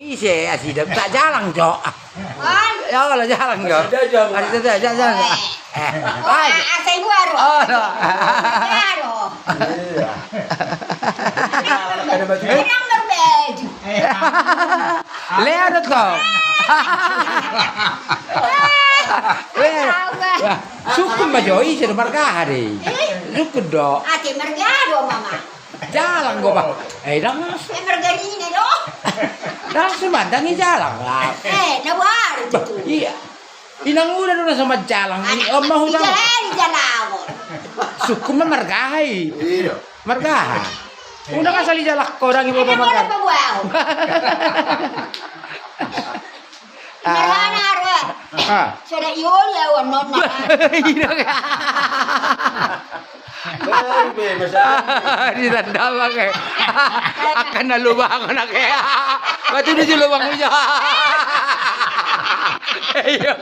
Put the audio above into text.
Isi asih dah tak jalan jo. Kan? Ya lah jalan jo. Asih dah jalan. Asal baru. Oh no. Baru. Ada baju. Orang berbaju. Lihat tu. Lihat. Sukun baju isi dah markah hari. Sukun do. Ati mergado mama. Jalan go bang. Dah Mergadine do. dah semandangi jalan lah. Na baru tu. Iya. Inang udah dulu sama jalan ini. Oh mau Tiga jalan. hari jalan. Sukun mah margahi. Iya. Margah. Udah kasali jalak ko orang ibu Mana margah. apa buau? Marana arwa. Ah. Sudah yoli awan not na. Di tanda pakai akan nalubang anak ya. Batu di lubang aja. Iya.